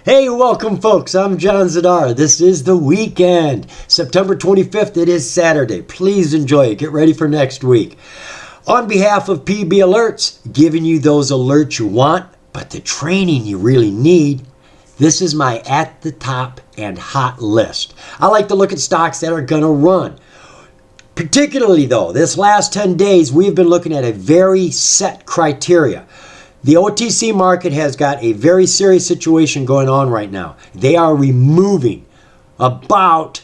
Hey, welcome folks. I'm John Zidar. This is the weekend. September 25th, it is Saturday. Please enjoy it. Get ready for next week. On behalf of PB Alerts, giving you those alerts you want, but the training you really need, this is my at the top and hot list. I like to look at stocks that are going to run. Particularly though, this last 10 days, we've been looking at a very set criteria. The OTC market has got a very serious situation going on right now. They are removing about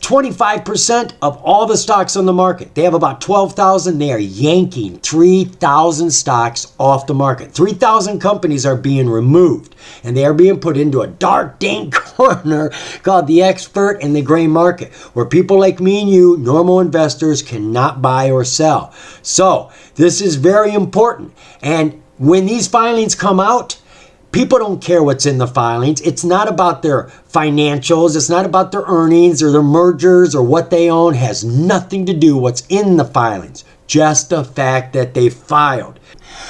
25% of all the stocks on the market. They have about 12,000. They are yanking 3,000 stocks off the market. 3,000 companies are being removed, and they are being put into a dark, dank corner called the expert and the gray market, where people like me and you, normal investors, cannot buy or sell. So this is very important. And when these filings come out, people don't care what's in the filings. It's not about their financials. It's not about their earnings or their mergers or what they own. It has nothing to do with what's in the filings. Just the fact that they filed.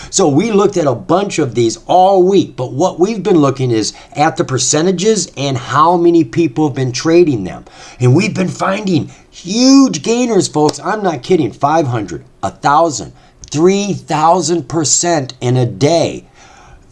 So we looked at a bunch of these all week, but what we've been looking is at the percentages and how many people have been trading them. And we've been finding huge gainers, folks. I'm not kidding. 500, 1,000, 3,000% in a day.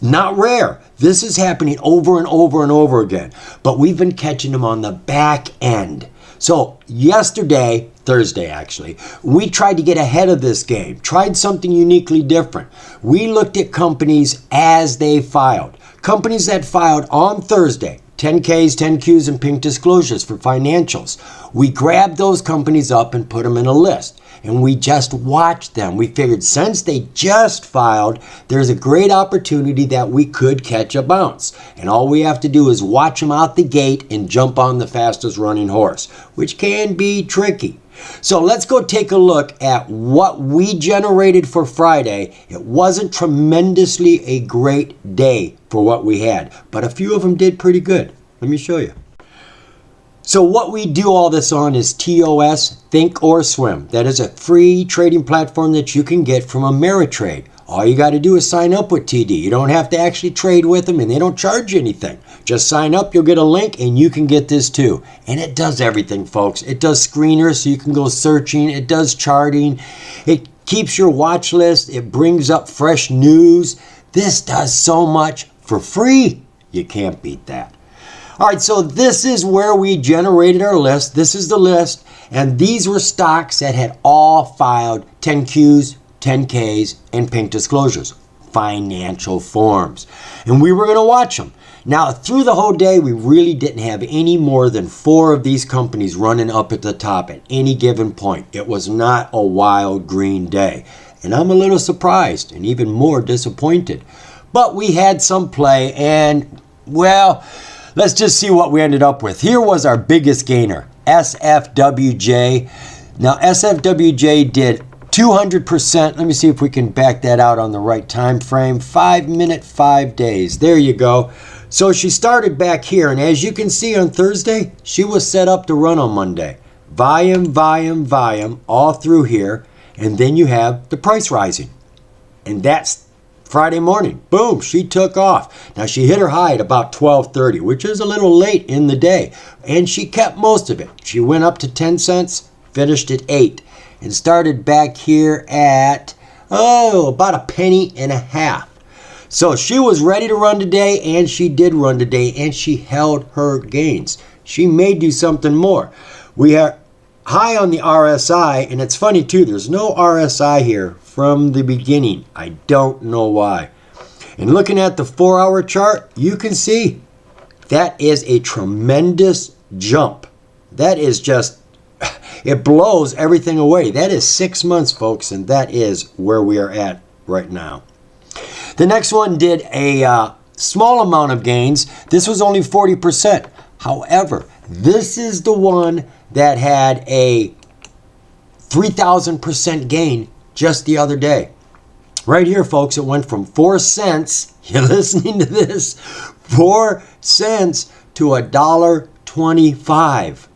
Not rare. This is happening over and over and over again. But we've been catching them on the back end. So yesterday, Thursday actually, we tried to get ahead of this game. Tried something uniquely different. We looked at companies as they filed. Companies that filed on Thursday. 10Ks, 10Qs, and pink disclosures for financials. We grabbed those companies up and put them in a list. And we just watched them. We figured since they just filed, there's a great opportunity that we could catch a bounce. And all we have to do is watch them out the gate and jump on the fastest running horse, which can be tricky. So let's go take a look at what we generated for Friday. It wasn't tremendously a great day for what we had, but a few of them did pretty good. Let me show you. So what we do all this on is TOS, Think or Swim. That is a free trading platform that you can get from Ameritrade. All you got to do is sign up with TD. You don't have to actually trade with them, and they don't charge you anything. Just sign up, you'll get a link, and you can get this too. And it does everything, folks. It does screeners, so you can go searching. It does charting. It keeps your watch list. It brings up fresh news. This does so much for free. You can't beat that. All right, so this is where we generated our list. This is the list, and these were stocks that had all filed 10Qs, 10Ks, and pink disclosures, financial forms. And we were going to watch them. Now, through the whole day, we really didn't have any more than 4 of these companies running up at the top at any given point. It was not a wild green day. And I'm a little surprised and even more disappointed. But we had some play, and, well, let's just see what we ended up with. Here was our biggest gainer, SFWJ. Now, SFWJ did 200%. Let me see if we can back that out on the right time frame. 5 minute, 5 days. There you go. So she started back here, and as you can see on Thursday, she was set up to run on Monday. Volume, all through here, and then you have the price rising. And that's Friday morning. Boom, she took off. Now she hit her high at about 12:30, which is a little late in the day, and she kept most of it. She went up to 10 cents, finished at 8, and started back here at, about a penny and a half. So she was ready to run today, and she did run today, and she held her gains. She may do something more. We are high on the RSI, and it's funny too, there's no RSI here from the beginning. I don't know why. And looking at the 4-hour chart, you can see that is a tremendous jump. That is just, it blows everything away. That is 6 months, folks, and that is where we are at right now. The next one did a small amount of gains. This was only 40%. However, this is the one that had a 3,000% gain just the other day. Right here, folks, it went from 4 cents, you're listening to this, 4 cents to $1.25.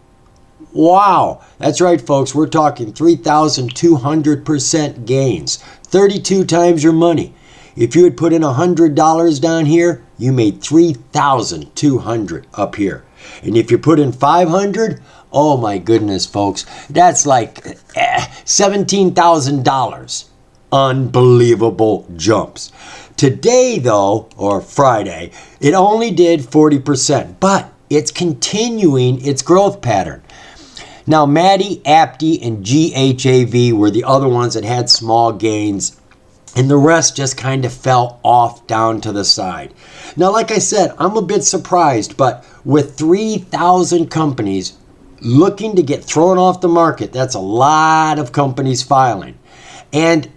Wow, that's right, folks, we're talking 3,200% gains, 32 times your money. If you had put in $100 down here, you made $3,200 up here. And if you put in $500, oh my goodness, folks, that's like $17,000. Unbelievable jumps. Today, though, or Friday, it only did 40%, but it's continuing its growth pattern. Now, Maddie, Apti, and GHAV were the other ones that had small gains, and the rest just kind of fell off down to the side. Now, like I said, I'm a bit surprised, but with 3,000 companies looking to get thrown off the market, that's a lot of companies filing. And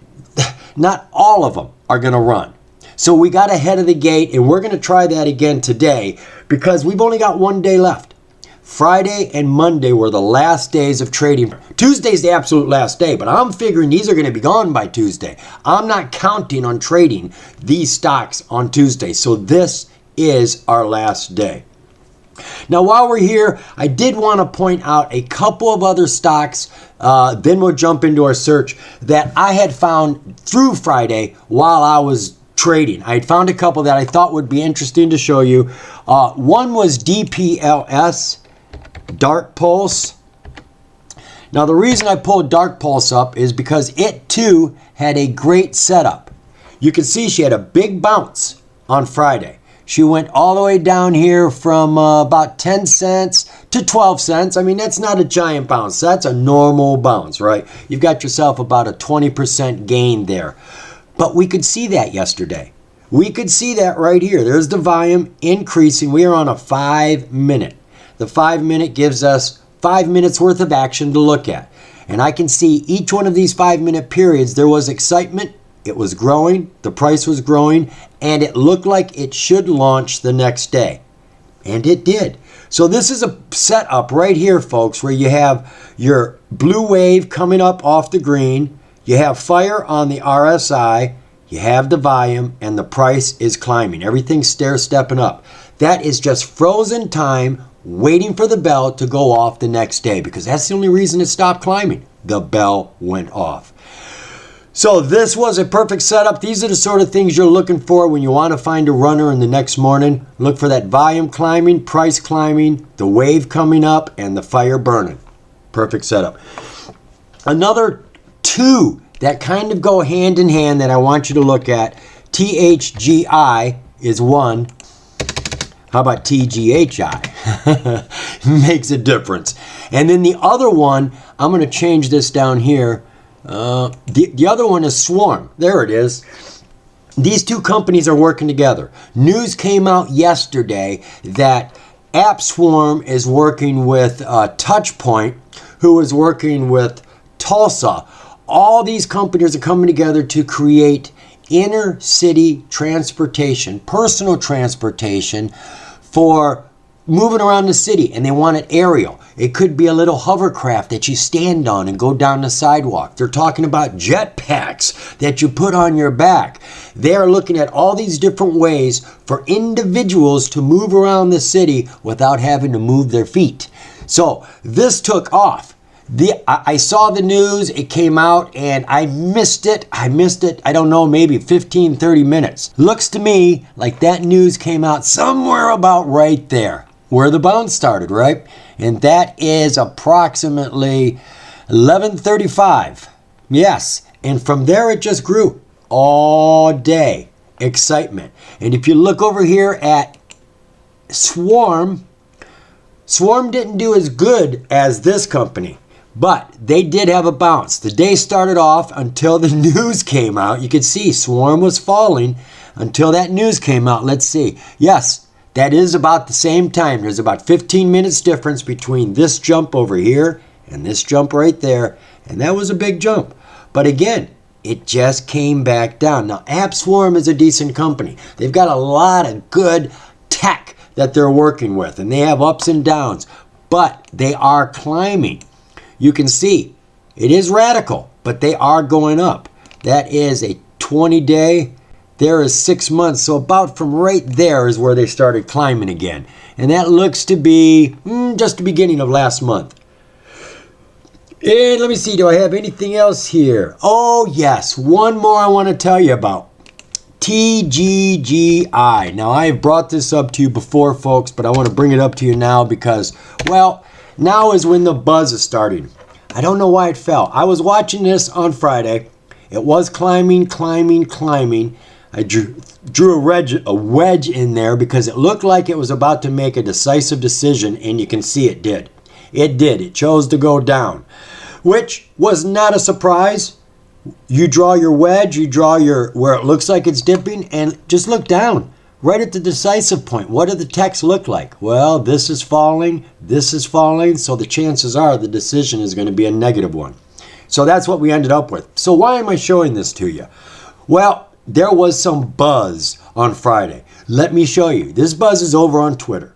not all of them are going to run. So we got ahead of the gate, and we're going to try that again today because we've only got one day left. Friday and Monday were the last days of trading. Tuesday's the absolute last day, but I'm figuring these are going to be gone by Tuesday. I'm not counting on trading these stocks on Tuesday. So this is our last day. Now, while we're here, I did want to point out a couple of other stocks, then we'll jump into our search, that I had found through Friday while I was trading. I had found a couple that I thought would be interesting to show you. One was DPLS, Dark Pulse. Now, the reason I pulled Dark Pulse up is because it too had a great setup. You can see she had a big bounce on Friday. She went all the way down here from about 10 cents to 12 cents. I mean, that's not a giant bounce. That's a normal bounce, right? You've got yourself about a 20% gain there. But we could see that yesterday. We could see that right here. There's the volume increasing. We are on a 5-minute. The 5-minute gives us 5 minutes worth of action to look at. And I can see each one of these 5-minute periods, there was excitement. It was growing, the price was growing, and it looked like it should launch the next day. And it did. So this is a setup right here, folks, where you have your blue wave coming up off the green, you have fire on the RSI, you have the volume, and the price is climbing. Everything's stair-stepping up. That is just frozen time waiting for the bell to go off the next day, because that's the only reason it stopped climbing. The bell went off. So this was a perfect setup. These are the sort of things you're looking for when you want to find a runner in the next morning. Look for that volume climbing, price climbing, the wave coming up, and the fire burning. Perfect setup. Another two that kind of go hand in hand that I want you to look at. THGI is one. How about TGHI? Makes a difference. And then the other one, I'm going to change this down here. The other one is Swarm. There it is. These two companies are working together. News came out yesterday that AppSwarm is working with Touchpoint, who is working with Tulsa. All these companies are coming together to create inner city transportation, personal transportation for moving around the city, and they want it aerial. It could be a little hovercraft that you stand on and go down the sidewalk. They're talking about jetpacks that you put on your back. They are looking at all these different ways for individuals to move around the city without having to move their feet. So this took off. I saw the news, it came out, and I missed it. I don't know, maybe 15, 30 minutes. Looks to me like that news came out somewhere about right there, where the bounce started, right? And that is approximately 11:35. Yes, and from there it just grew all day. Excitement. And if you look over here at Swarm didn't do as good as this company, but they did have a bounce. The day started off until the news came out. You could see Swarm was falling until that news came out. Let's see. Yes, that is about the same time. There's about 15 minutes difference between this jump over here and this jump right there. And that was a big jump. But again, it just came back down. Now, AppSwarm is a decent company. They've got a lot of good tech that they're working with. And they have ups and downs. But they are climbing. You can see it is radical, but they are going up. That is a 20-day. There is 6 months, so about from right there is where they started climbing again. And that looks to be just the beginning of last month. And let me see, do I have anything else here? Oh, yes, one more I want to tell you about. TGGI. Now, I have brought this up to you before, folks, but I want to bring it up to you now because, well, now is when the buzz is starting. I don't know why it fell. I was watching this on Friday. It was climbing. I drew a wedge in there because it looked like it was about to make a decisive decision, and you can see it did. It did. It chose to go down, which was not a surprise. You draw your wedge, you draw your where it looks like it's dipping, and just look down right at the decisive point. What did the text look like? Well, this is falling, so the chances are the decision is going to be a negative one. So that's what we ended up with. So why am I showing this to you? Well, there was some buzz on Friday. Let me show you. This buzz is over on Twitter.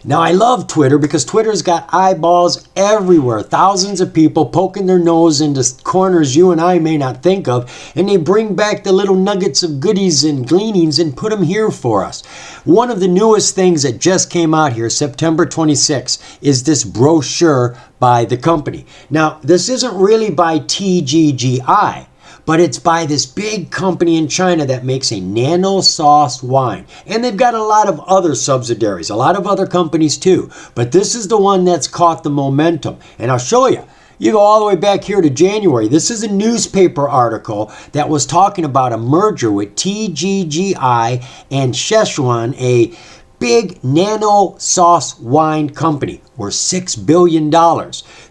Now, I love Twitter because Twitter's got eyeballs everywhere. Thousands of people poking their nose into corners you and I may not think of, and they bring back the little nuggets of goodies and gleanings and put them here for us. One of the newest things that just came out here, September 26th, is this brochure by the company. Now, this isn't really by TGGI, but it's by this big company in China that makes a nano sauce wine. And they've got a lot of other subsidiaries, a lot of other companies too. But this is the one that's caught the momentum. And I'll show you. You go all the way back here to January. This is a newspaper article that was talking about a merger with TGGI and Szechuan, a big nano sauce wine company, worth $6 billion.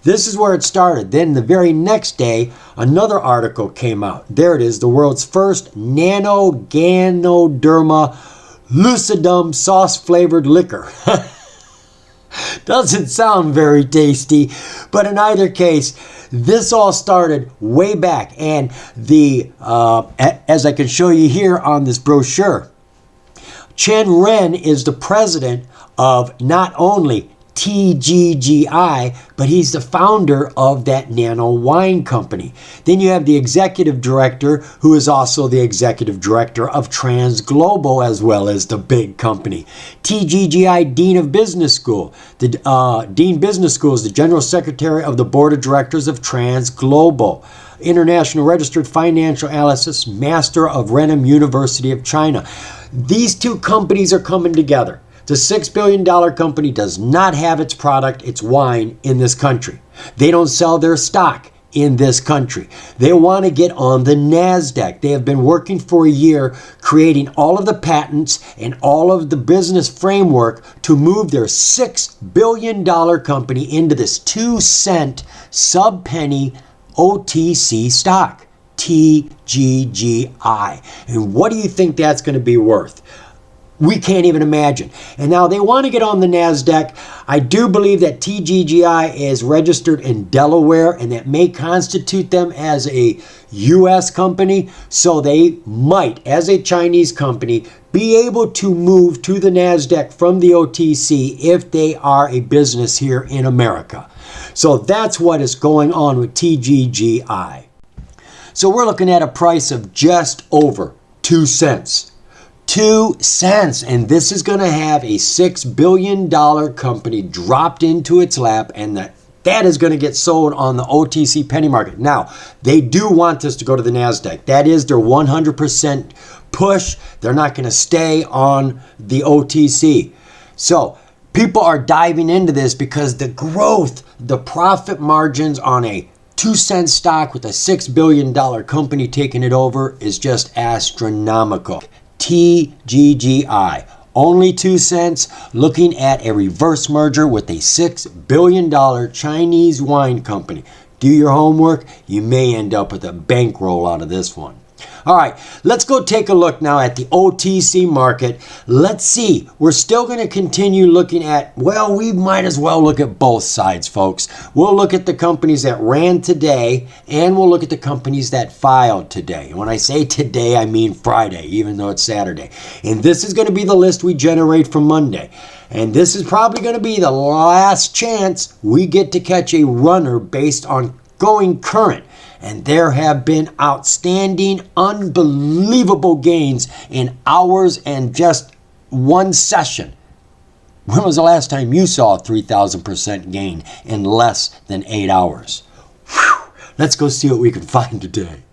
This is where it started. Then the very next day, another article came out. There it is, the world's first nano Ganoderma lucidum sauce-flavored liquor. Doesn't sound very tasty, but in either case, this all started way back. And as I can show you here on this brochure, Chen Ren is the president of not only TGGI, but he's the founder of that nano wine company. Then you have the executive director, who is also the executive director of Transglobal, as well as the big company. TGGI Dean of Business School. The Dean Business School is the general secretary of the board of directors of Transglobal. International Registered Financial Analyst, Master of Renham University of China. These two companies are coming together. The $6 billion company does not have its product, its wine, in this country. They don't sell their stock in this country. They want to get on the NASDAQ. They have been working for a year creating all of the patents and all of the business framework to move their $6 billion company into this 2-cent sub-penny OTC stock, TGGI. And what do you think that's going to be worth? We can't even imagine. And now they want to get on the NASDAQ. I do believe that TGGI is registered in Delaware, and that may constitute them as a U.S. company. So they might, as a Chinese company, be able to move to the NASDAQ from the OTC if they are a business here in America. So that's what is going on with TGGI. So we're looking at a price of just over 2 cents. 2 cents. And this is going to have a $6 billion company dropped into its lap, and that is going to get sold on the OTC penny market. Now, they do want this to go to the NASDAQ. That is their 100% push. They're not going to stay on the OTC. So people are diving into this because the growth, the profit margins on a 2-cent stock with a $6 billion company taking it over is just astronomical. TGGI, only 2 cents, looking at a reverse merger with a $6 billion Chinese wine company. Do your homework. You may end up with a bankroll out of this one. All right, let's go take a look now at the OTC market. Let's see. We're still going to continue looking at, well, we might as well look at both sides, folks. We'll look at the companies that ran today, and we'll look at the companies that filed today. And when I say today, I mean Friday, even though it's Saturday. And this is going to be the list we generate from Monday. And this is probably going to be the last chance we get to catch a runner based on going current. And there have been outstanding, unbelievable gains in hours and just one session. When was the last time you saw a 3,000% gain in less than 8 hours? Whew. Let's go see what we can find today.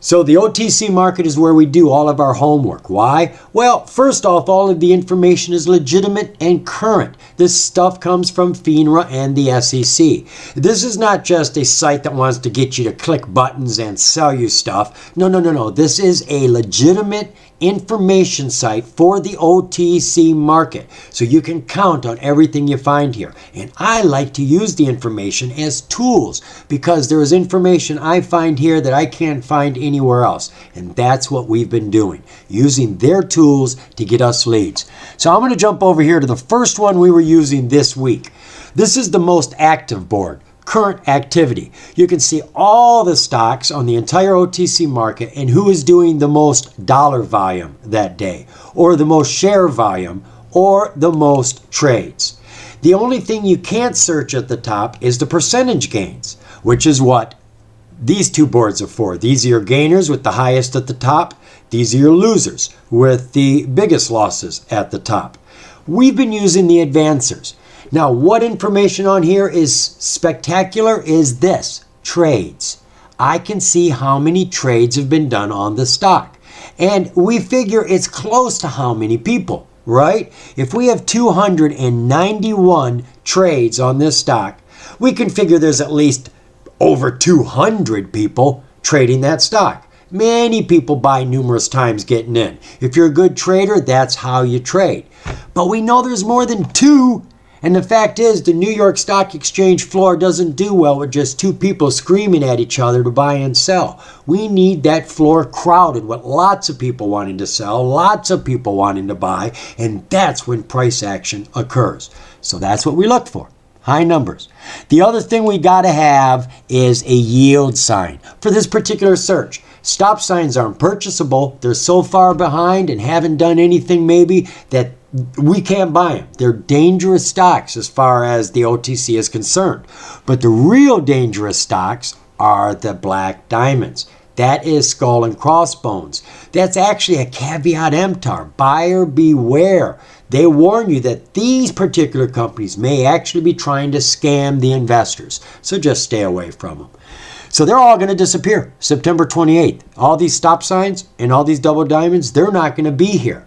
So the OTC market is where we do all of our homework. Why? Well, first off, all of the information is legitimate and current. This stuff comes from FINRA and the SEC. This is not just a site that wants to get you to click buttons and sell you stuff. No. This is a legitimate information site for the OTC market. So you can count on everything you find here. And I like to use the information as tools because there is information I find here that I can't find anywhere else. And that's what we've been doing, using their tools to get us leads. So I'm going to jump over here to the first one we were using this week. This is the most active board. Current activity. You can see all the stocks on the entire OTC market and who is doing the most dollar volume that day, or the most share volume, or the most trades. The only thing you can't search at the top is the percentage gains, which is what these two boards are for. These are your gainers with the highest at the top. These are your losers with the biggest losses at the top. We've been using the advancers. Now, what information on here is spectacular is this, trades. I can see how many trades have been done on the stock. And we figure it's close to how many people, right? If we have 291 trades on this stock, we can figure there's at least over 200 people trading that stock. Many people buy numerous times getting in. If you're a good trader, that's how you trade. But we know there's more than two. And the fact is, the New York Stock Exchange floor doesn't do well with just two people screaming at each other to buy and sell. We need that floor crowded with lots of people wanting to sell, lots of people wanting to buy, and that's when price action occurs. So that's what we look for, high numbers. The other thing we got to have is a yield sign for this particular search. Stop signs aren't purchasable. They're so far behind and haven't done anything maybe that we can't buy them. They're dangerous stocks as far as the OTC is concerned. But the real dangerous stocks are the black diamonds. That is skull and crossbones. That's actually a caveat emptor. Buyer beware. They warn you that these particular companies may actually be trying to scam the investors. So just stay away from them. So they're all going to disappear September 28th. All these stop signs and all these double diamonds, they're not going to be here.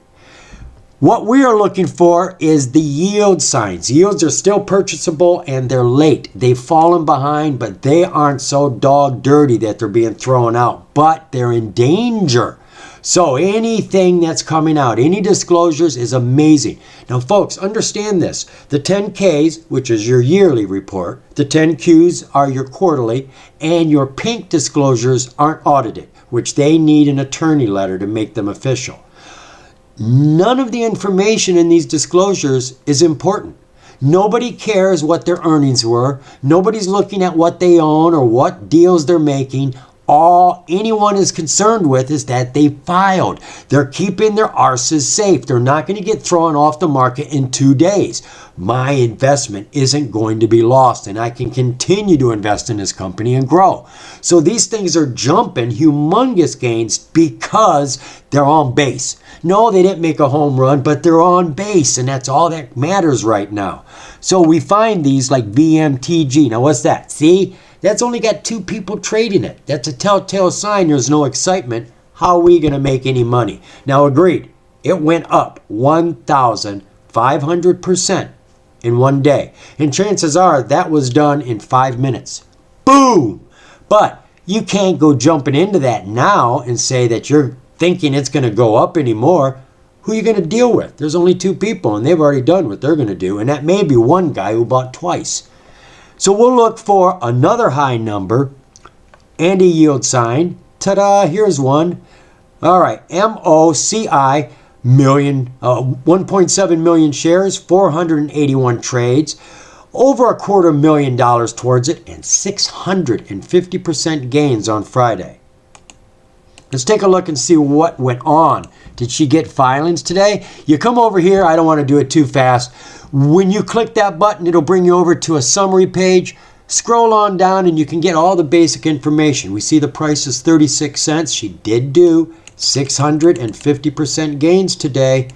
What we are looking for is the yield signs. Yields are still purchasable and they're late. They've fallen behind, but they aren't so dog dirty that they're being thrown out. But they're in danger. So anything that's coming out, any disclosures is amazing. Now, folks, understand this. The 10Ks, which is your yearly report, the 10Qs are your quarterly, and your pink disclosures aren't audited, which they need an attorney letter to make them official. None of the information in these disclosures is important. Nobody cares what their earnings were. Nobody's looking at what they own or what deals they're making. All anyone is concerned with is that they filed. They're keeping their arses safe. They're not going to get thrown off the market in 2 days. My investment isn't going to be lost, and I can continue to invest in this company and grow. So these things are jumping humongous gains because they're on base. No, they didn't make a home run, but they're on base, and that's all that matters right now. So we find these like VMTG. Now, what's that? See? That's only got 2 people trading it. That's a telltale sign there's no excitement. How are we going to make any money? Now, agreed, it went up 1,500% in 1 day. And chances are that was done in 5 minutes. Boom! But you can't go jumping into that now and say that you're thinking it's going to go up anymore. Who are you going to deal with? There's only 2 people, and they've already done what they're going to do. And that may be one guy who bought twice. So we'll look for another high number and a yield sign. Ta-da, here's one. All right, MOCI, 1.7 million shares, 481 trades, over $250,000 towards it, and 650% gains on Friday. Let's take a look and see what went on. Did she get filings today? You come over here. I don't want to do it too fast. When you click that button, it'll bring you over to a summary page. Scroll on down and you can get all the basic information. We see the price is 36 cents. She did do 650% gains today.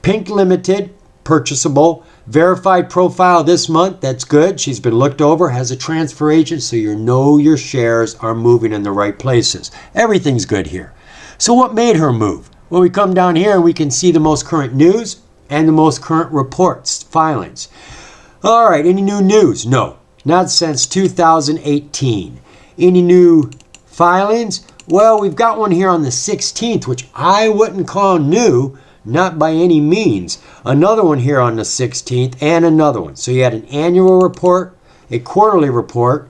Pink limited, purchasable. Verified profile this month, that's good. She's been looked over, has a transfer agent, so you know your shares are moving in the right places. Everything's good here. So what made her move? Well, we come down here and we can see the most current news and the most current reports, filings. All right, any new news? No, not since 2018. Any new filings? Well, we've got one here on the 16th, which I wouldn't call new. Not by any means. Another one here on the 16th and another one. So you had an annual report, a quarterly report,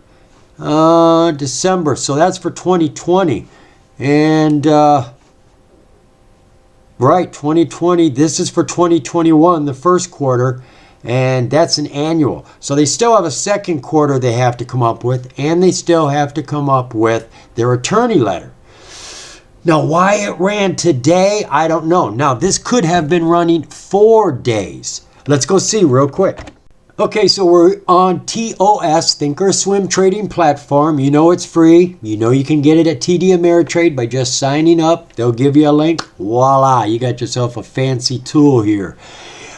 December. So that's for 2020. And, right, 2020. This is for 2021, the first quarter. And that's an annual. So they still have a second quarter they have to come up with. And they still have to come up with their attorney letter. Now, why it ran today, I don't know. Now, this could have been running 4 days. Let's go see real quick. Okay, so we're on TOS, Thinkorswim Trading Platform. You know it's free. You know you can get it at TD Ameritrade by just signing up. They'll give you a link. Voila, you got yourself a fancy tool here.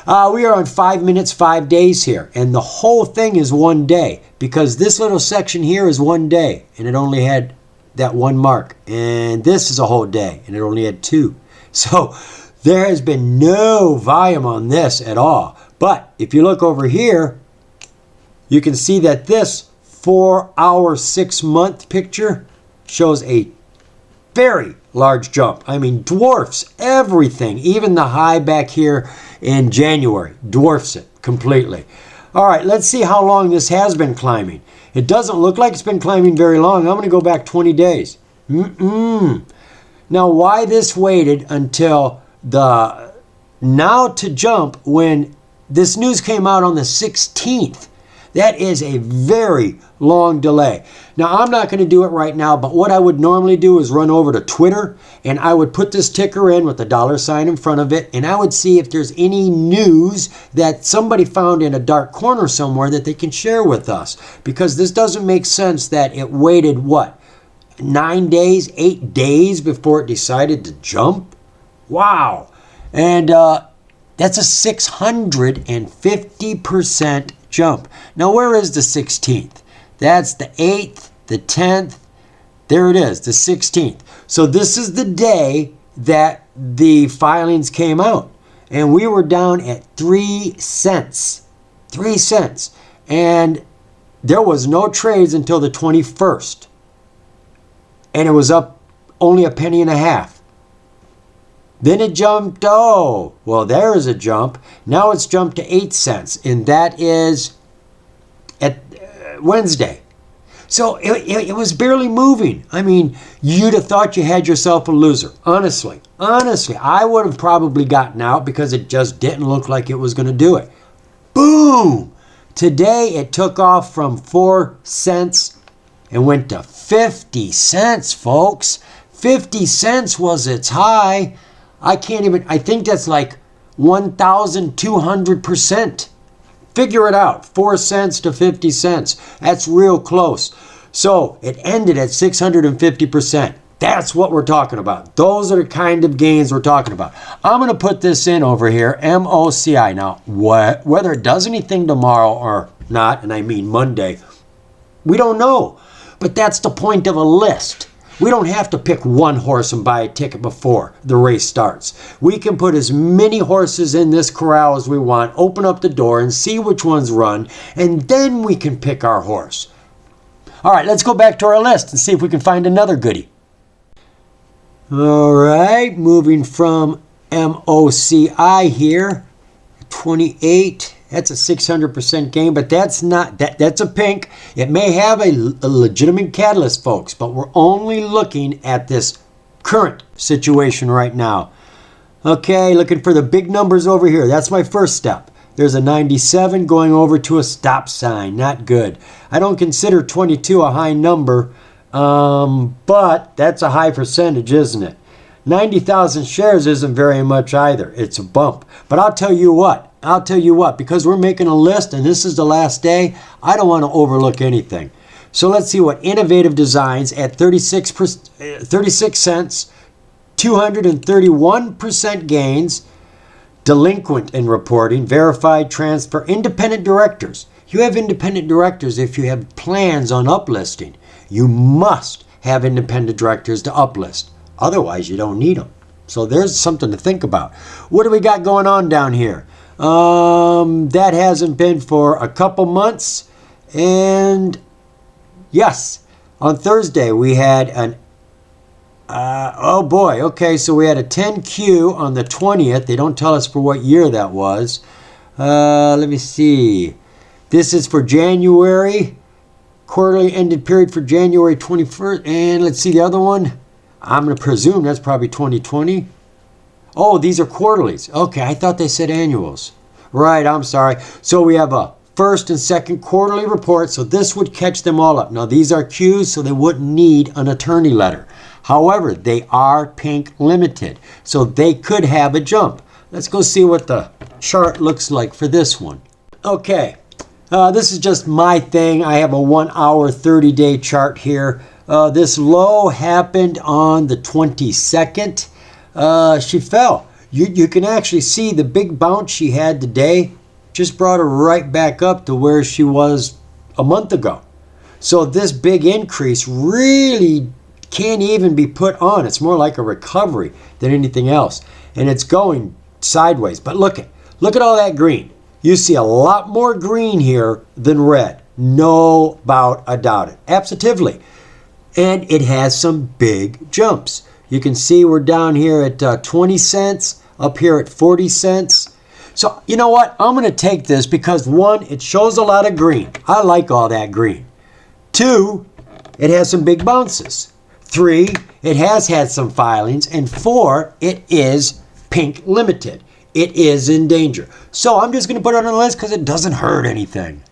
We are on 5 minutes, 5 days here. And the whole thing is 1 day because this little section here is 1 day. And it only had that one mark, and this is a whole day and it only had 2. So there has been no volume on this at all. But if you look over here, you can see that this 4-hour 6-month picture shows a very large jump. I mean, dwarfs everything. Even the high back here in January dwarfs it completely. All right, let's see how long this has been climbing. It doesn't look like it's been climbing very long. I'm going to go back 20 days. Now, why this waited until the now to jump when this news came out on the 16th? That is a very long delay. Now, I'm not going to do it right now, but what I would normally do is run over to Twitter, and I would put this ticker in with the $ in front of it, and I would see if there's any news that somebody found in a dark corner somewhere that they can share with us. Because this doesn't make sense that it waited, what, 9 days, 8 days before it decided to jump? Wow. And that's a 650% jump. Now, where is the 16th? That's the 8th, the 10th. There it is, the 16th. So this is the day that the filings came out. And we were down at 3 cents. 3 cents. And there was no trades until the 21st. And it was up only a penny and a half. Then it jumped, oh, well, there is a jump. Now it's jumped to 8 cents, and that is at Wednesday. So it was barely moving. I mean, you'd have thought you had yourself a loser. Honestly, I would have probably gotten out because it just didn't look like it was going to do it. Boom! Today it took off from 4 cents and went to 50 cents, folks. 50 cents was its high. I think that's like 1,200%. Figure it out, 4 cents to 50 cents. That's real close. So it ended at 650%. That's what we're talking about. Those are the kind of gains we're talking about. I'm going to put this in over here, MOCI. Now, whether it does anything tomorrow or not, and I mean Monday, we don't know. But that's the point of a list. We don't have to pick one horse and buy a ticket before the race starts. We can put as many horses in this corral as we want, open up the door and see which ones run, and then we can pick our horse. All right, let's go back to our list and see if we can find another goodie. All right, moving from MOCI here, 28. That's a 600% gain, but that's not, that's a pink. It may have a legitimate catalyst, folks, but we're only looking at this current situation right now. Okay, looking for the big numbers over here. That's my first step. There's a 97 going over to a stop sign. Not good. I don't consider 22 a high number, but that's a high percentage, isn't it? 90,000 shares isn't very much either. It's a bump. But I'll tell you what, because we're making a list and this is the last day, I don't want to overlook anything. So let's see what Innovative Designs at 36 cents, 231% gains. delinquent in reporting, verified transfer, independent directors. You have independent directors if you have plans on uplisting. You must have independent directors to uplist. Otherwise, you don't need them. So there's something to think about. What do we got going on down here? That hasn't been for a couple months. And yes, on Thursday we had an oh boy, okay, so we had a 10Q on the 20th. They don't tell us for what year that was. Let me see. This is for January, quarterly ended period for January 21st. And let's see the other one. I'm going to presume that's probably 2020. Oh, these are quarterlies. Okay, I thought they said annuals. Right, I'm sorry. So we have a first and second quarterly report, so this would catch them all up. Now, these are Qs, so they wouldn't need an attorney letter. However, they are pink limited, so they could have a jump. Let's go see what the chart looks like for this one. Okay, this is just my thing. I have a 1 hour, 30-day chart here. This low happened on the 22nd. She fell. You can actually see the big bounce she had today just brought her right back up to where she was a month ago. So this big increase really can't even be put on. It's more like a recovery than anything else. And it's going sideways. But look at all that green. You see a lot more green here than red. No about a doubt it. Absolutely. And it has some big jumps. You can see we're down here at 20 cents, up here at 40 cents. So you know what? I'm going to take this because one, it shows a lot of green. I like all that green. Two, it has some big bounces. Three, it has had some filings. And four, it is pink limited. It is in danger. So I'm just going to put it on the list because it doesn't hurt anything.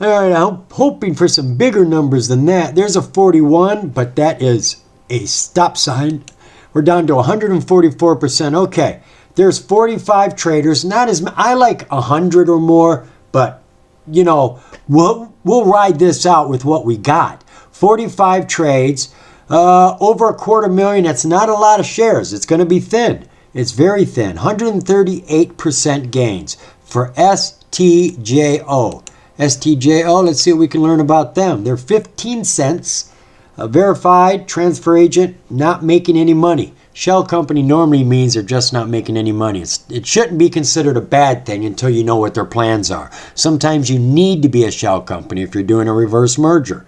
All right, I'm hoping for some bigger numbers than that. There's a 41, but that is a stop sign. We're down to 144%. Okay, there's 45 traders. Not as I like 100 or more, but you know, we'll ride this out with what we got. 45 trades, over 250,000. That's not a lot of shares. It's going to be thin. It's very thin. 138% gains for STJO. STJO, let's see what we can learn about them. They're 15 cents. Verified, transfer agent, not making any money. Shell company normally means they're just not making any money. It shouldn't be considered a bad thing until you know what their plans are. Sometimes you need to be a shell company if you're doing a reverse merger.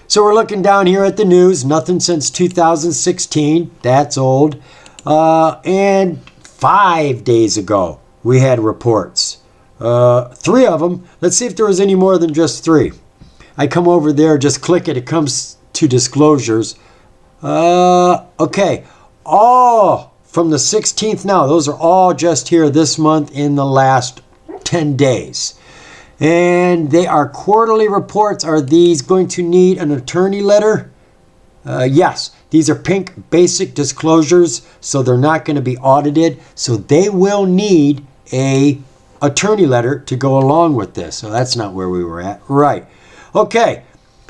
So we're looking down here at the news. Nothing since 2016. That's old. And 5 days ago, we had reports. 3 of them. Let's see if there was any more than just 3. I come over there, just click it. It comes to disclosures. Okay. All from the 16th now. Those are all just here this month in the last 10 days. And they are quarterly reports. Are these going to need an attorney letter? Yes. These are pink basic disclosures, so they're not going to be audited. So they will need a attorney letter to go along with this. So that's not where we were at. Right. Okay.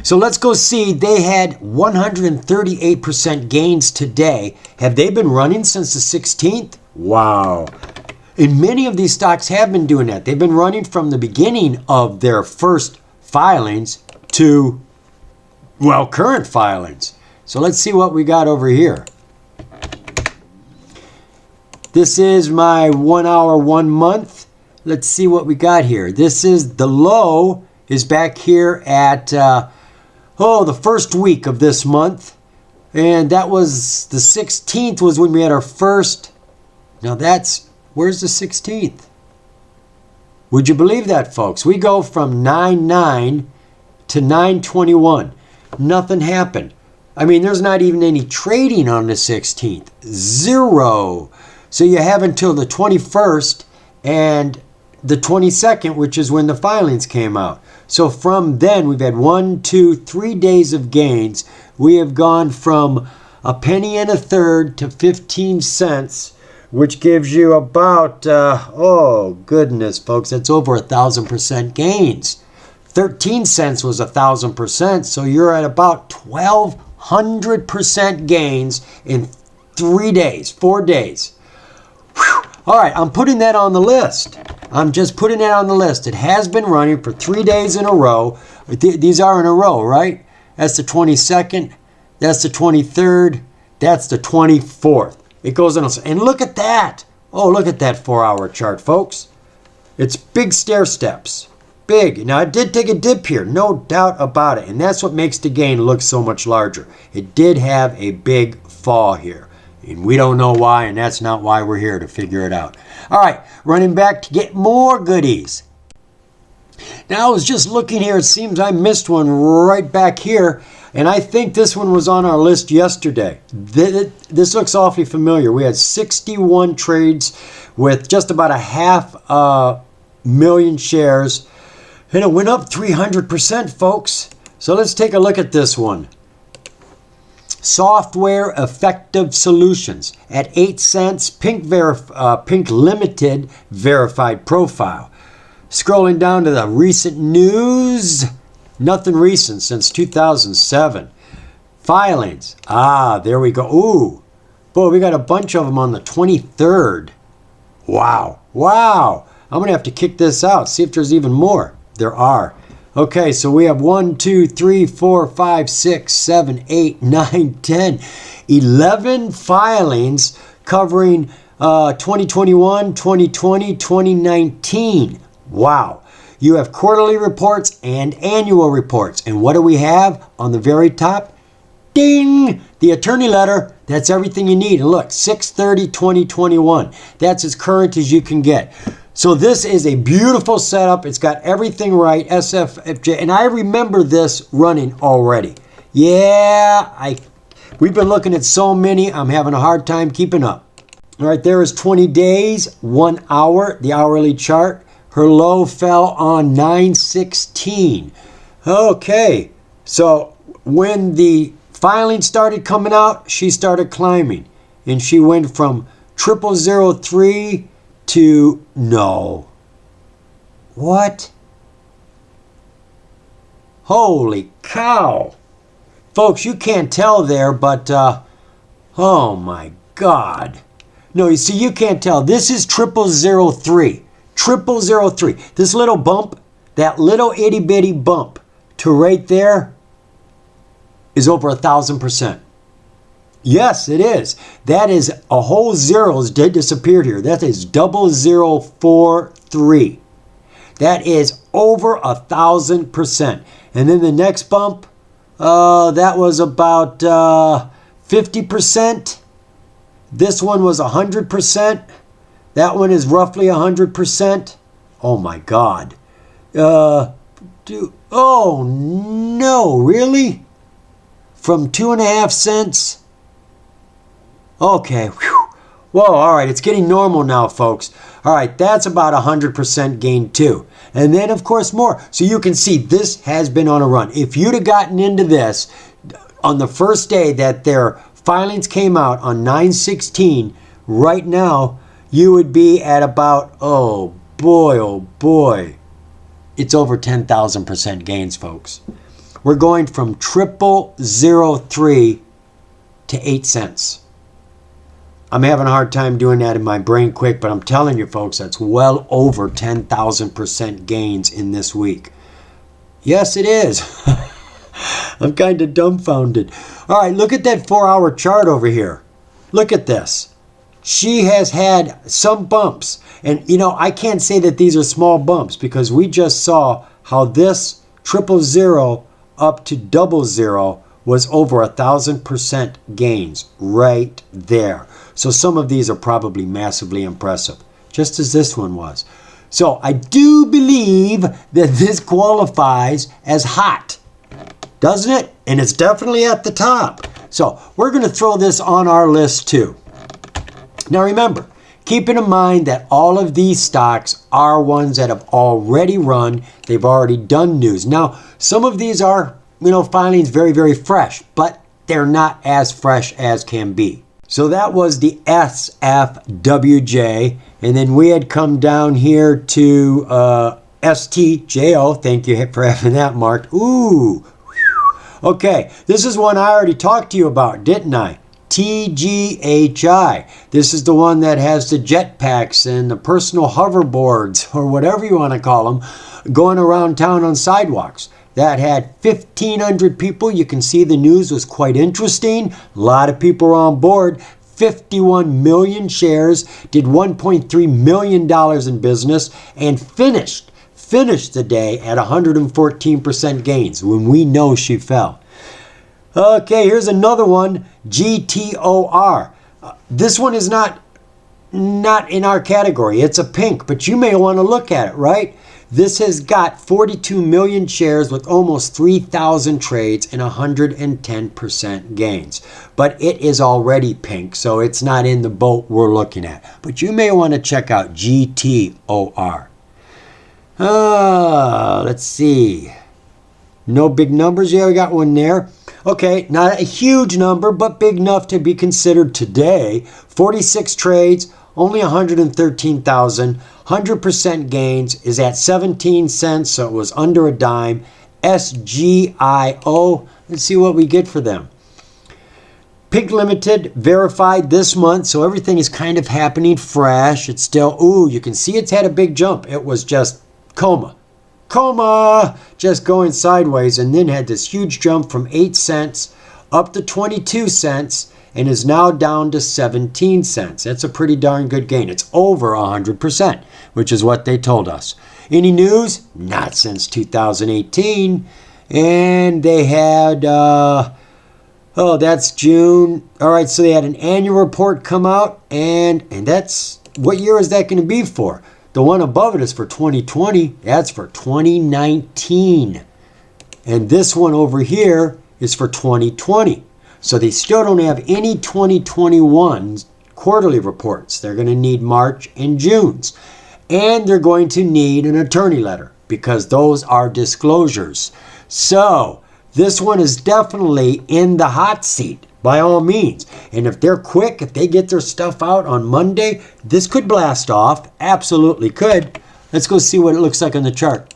So let's go see. They had 138% gains today. Have they been running since the 16th? Wow. And many of these stocks have been doing that. They've been running from the beginning of their first filings to, well, current filings. So let's see what we got over here. This is my 1 hour, 1 month. Let's see what we got here. This is the low is back here at, the first week of this month. And that was the 16th was when we had our first. Now where's the 16th? Would you believe that, folks? We go from 9/9 to 9/21. Nothing happened. I mean, there's not even any trading on the 16th. 0. So you have until the 21st and the 22nd, which is when the filings came out. So from then, we've had 1, 2, 3 days of gains. We have gone from a penny and a third to 15 cents, which gives you about, oh goodness, folks, that's over 1,000% gains. 13 cents was 1,000%, so you're at about 1,200% gains in 3 days, 4 days. Whew. All right, I'm putting that on the list. I'm just putting that on the list. It has been running for 3 days in a row. These are in a row, right? That's the 22nd. That's the 23rd. That's the 24th. It goes on. And look at that. Oh, look at that 4-hour chart, folks. It's big stair steps. Big. Now, it did take a dip here. No doubt about it. And that's what makes the gain look so much larger. It did have a big fall here. And we don't know why, and that's not why we're here to figure it out. All right, running back to get more goodies. Now, I was just looking here. It seems I missed one right back here, and I think this one was on our list yesterday. This looks awfully familiar. We had 61 trades with just about 500,000 shares, and it went up 300%, folks. So let's take a look at this one. Software Effective Solutions at 8 cents, Pink Limited Verified Profile. Scrolling down to the recent news, nothing recent since 2007. Filings, there we go. Ooh, boy, we got a bunch of them on the 23rd. Wow, I'm gonna have to kick this out, see if there's even more. There are. Okay, so we have 1, 2, 3, 4, 5, 6, 7, 8, 9, 10, 11 filings covering 2021, 2020, 2019. Wow. You have quarterly reports and annual reports. And what do we have on the very top? Ding! The attorney letter. That's everything you need. And look, 6/30/2021. That's as current as you can get. So this is a beautiful setup. It's got everything right, SFFJ, and I remember this running already. Yeah, we've been looking at so many, I'm having a hard time keeping up. All right, there is 20 days, 1 hour, the hourly chart. Her low fell on 9/16. Okay, so when the filing started coming out, she started climbing, and she went from 0003 to no. What? Holy cow. Folks, you can't tell there, but oh my God. No, you see, you can't tell. This is 0003. 0003. This little bump, that little itty bitty bump to right there is over 1,000%. Yes, it is. That is a whole zeros did disappeared here. That is 0043. That is over 1,000%. And then the next bump, that was about 50%. This one was 100%. That one is roughly 100%. Oh my God. Oh no, really? From 2.5 cents? Okay, whew. Whoa, all right, it's getting normal now, folks. All right, that's about 100% gain too. And then, of course, more. So you can see this has been on a run. If you'd have gotten into this on the first day that their filings came out on 9/16, right now, you would be at about, oh boy, it's over 10,000% gains, folks. We're going from 0003 to 8 cents. I'm having a hard time doing that in my brain quick, but I'm telling you, folks, that's well over 10,000% gains in this week. Yes, it is. I'm kind of dumbfounded. All right, look at that 4-hour chart over here. Look at this. She has had some bumps. And, you know, I can't say that these are small bumps because we just saw how this 000 up to 00 was over 1,000% gains right there. So some of these are probably massively impressive, just as this one was. So I do believe that this qualifies as hot, doesn't it? And it's definitely at the top. So we're going to throw this on our list too. Now remember, keeping in mind that all of these stocks are ones that have already run. They've already done news. Now, some of these are, filings very, very fresh, but they're not as fresh as can be. So that was the SFWJ. And then we had come down here to STJO. Thank you for having that marked. Ooh. Okay, this is one I already talked to you about, didn't I? TGHI. This is the one that has the jetpacks and the personal hoverboards, or whatever you want to call them, going around town on sidewalks. That had 1,500 people. You can see the news was quite interesting. A lot of people were on board. 51 million shares, did $1.3 million in business, and finished the day at 114% gains when we know she fell. Okay, here's another one, GTOR. This one is not in our category. It's a pink, but you may want to look at it, right? This has got 42 million shares with almost 3,000 trades and 110% gains. But it is already pink, so it's not in the boat we're looking at. But you may want to check out GTOR. Let's see. No big numbers. Yeah, we got one there. Okay, not a huge number, but big enough to be considered today. 46 trades, only 113,000. 100% gains, is at 17 cents, so it was under a dime. SGIO. Let's see what we get for them. Pink Limited verified this month, so everything is kind of happening fresh. It's still, ooh, you can see it's had a big jump. It was just coma, just going sideways, and then had this huge jump from 8 cents up to 22 cents and is now down to 17 cents. That's a pretty darn good gain. It's over 100%, which is what they told us. Any news? Not since 2018. And they had, that's June. All right, so they had an annual report come out, and that's, what year is that going to be for? The one above it is for 2020. That's for 2019. And this one over here is for 2020. So they still don't have any 2021 quarterly reports. They're going to need March and June's. And they're going to need an attorney letter because those are disclosures. So this one is definitely in the hot seat by all means. And if they're quick, if they get their stuff out on Monday, this could blast off. Absolutely could. Let's go see what it looks like on the chart.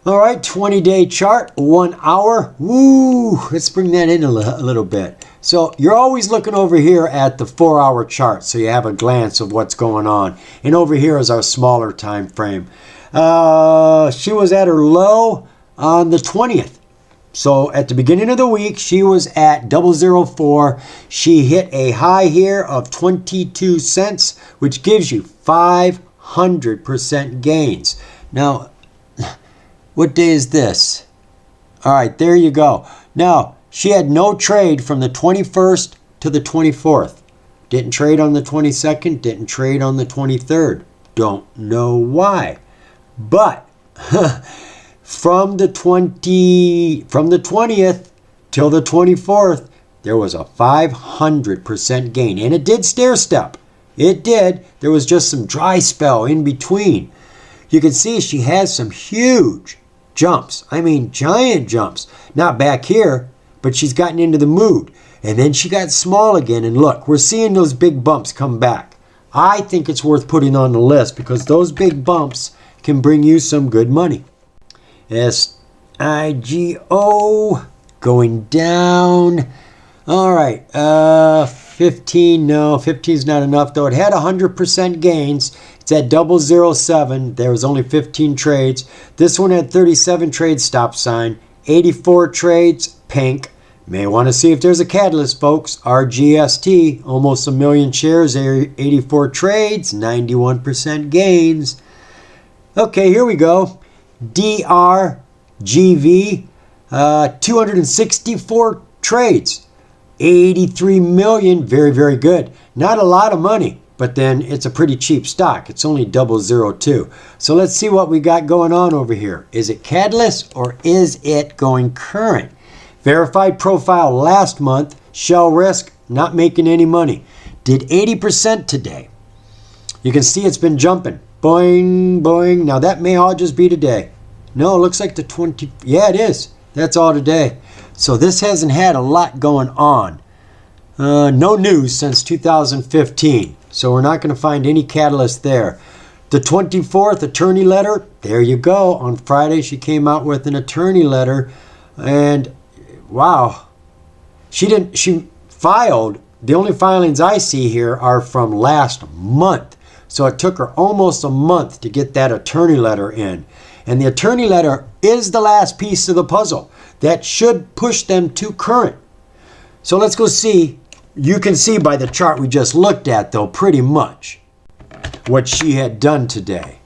All right, 20-day chart, 1 hour. Woo, let's bring that in a little bit. So you're always looking over here at the 4-hour chart, so you have a glance of what's going on. And over here is our smaller time frame. She was at her low on the 20th. So at the beginning of the week, she was at 004. She hit a high here of 22 cents, which gives you 500% gains. Now, what day is this? All right, there you go. Now, she had no trade from the 21st to the 24th. Didn't trade on the 22nd, didn't trade on the 23rd. Don't know why. But from the 20th till the 24th, there was a 500% gain. And it did stair step. It did. There was just some dry spell in between. You can see she has some huge jumps. I mean, giant jumps. Not back here, but she's gotten into the mood. And then she got small again. And look, we're seeing those big bumps come back. I think it's worth putting on the list because those big bumps can bring you some good money. SIGO going down. All right, 15. No, 15 is not enough, though. It had 100% gains. It's at 007. There was only 15 trades. This one had 37 trades, stop sign. 84 trades, pink. May want to see if there's a catalyst, folks. RGST, almost 1 million shares, 84 trades, 91% gains. Okay, here we go. DRGV, 264 trades, 83 million, very, very good. Not a lot of money, but then it's a pretty cheap stock. It's only 002. So let's see what we got going on over here. Is it catalyst or is it going current? Verified profile last month, Shell Risk, not making any money. Did 80% today. You can see it's been jumping. Boing, boing. Now that may all just be today. No, it looks like the 20. Yeah, it is. That's all today. So this hasn't had a lot going on. No news since 2015. So we're not going to find any catalyst there. The 24th attorney letter, there you go. On Friday, she came out with an attorney letter. And wow, She filed, the only filings I see here are from last month. So it took her almost a month to get that attorney letter in. And the attorney letter is the last piece of the puzzle that should push them to current. So let's go see. You can see by the chart we just looked at, though, pretty much what she had done today.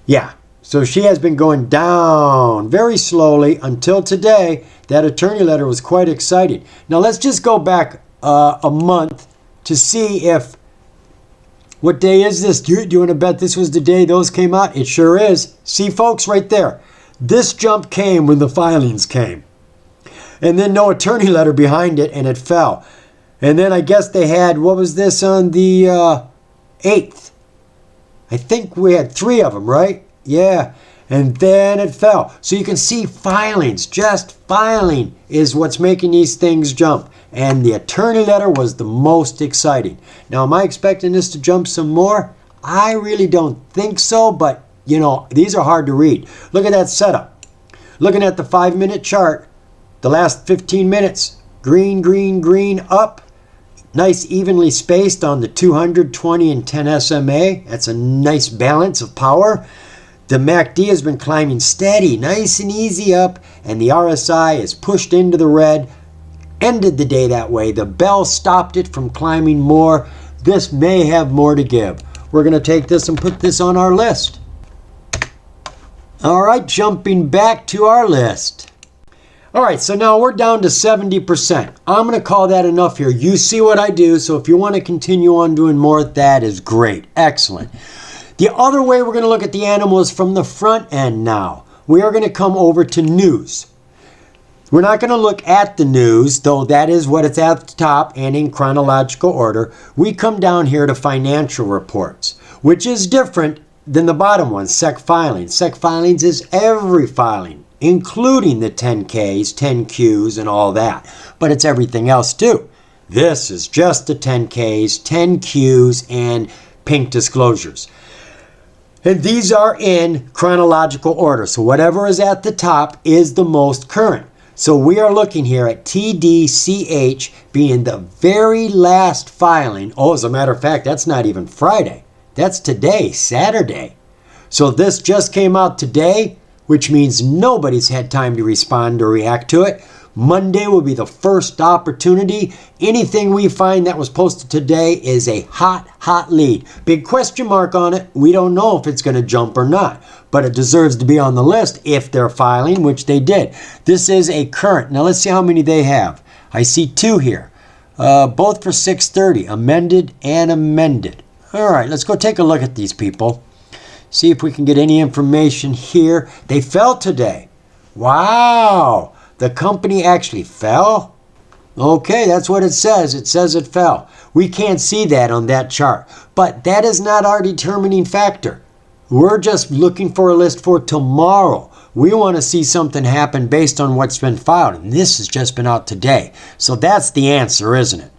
Yeah, so she has been going down very slowly until today. That attorney letter was quite exciting. Now let's just go back a month to see if, what day is this? Do you want to bet this was the day those came out? It sure is. See, folks, right there. This jump came when the filings came. And then no attorney letter behind it, and it fell. And then I guess they had, what was this, on the 8th? I think we had 3 of them, right? Yeah. And then it fell. So you can see filings, just filing is what's making these things jump. And the attorney letter was the most exciting. Now, am I expecting this to jump some more? I really don't think so, but, you know, these are hard to read. Look at that setup. Looking at the 5-minute chart, the last 15 minutes, green, green, green, up. Nice evenly spaced on the 220 and 10 SMA. That's a nice balance of power. The MACD has been climbing steady, nice and easy up, and the RSI is pushed into the red. Ended the day that way. The bell stopped it from climbing more. This may have more to give. We're going to take this and put this on our list. All right, jumping back to our list. All right, so now we're down to 70%. I'm going to call that enough here. You see what I do, so if you want to continue on doing more, that is great. Excellent. The other way we're going to look at the animal is from the front end now. We are going to come over to news. We're not going to look at the news, though that is what it's at the top and in chronological order. We come down here to financial reports, which is different than the bottom one, SEC filings. SEC filings is every filing, including the 10Ks, 10Qs, and all that. But it's everything else too. This is just the 10Ks, 10Qs, and pink disclosures. And these are in chronological order. So whatever is at the top is the most current. So we are looking here at TDCH being the very last filing. Oh, as a matter of fact, that's not even Friday. That's today, Saturday. So this just came out today, which means nobody's had time to respond or react to it. Monday will be the first opportunity. Anything we find that was posted today is a hot, hot lead. Big question mark on it. We don't know if it's going to jump or not, but it deserves to be on the list if they're filing, which they did. This is a current. Now let's see how many they have. I see 2 here, both for 630, amended and amended. All right, let's go take a look at these people. See if we can get any information here. They fell today. Wow. The company actually fell? Okay, that's what it says. It says it fell. We can't see that on that chart. But that is not our determining factor. We're just looking for a list for tomorrow. We want to see something happen based on what's been filed. And this has just been out today. So that's the answer, isn't it?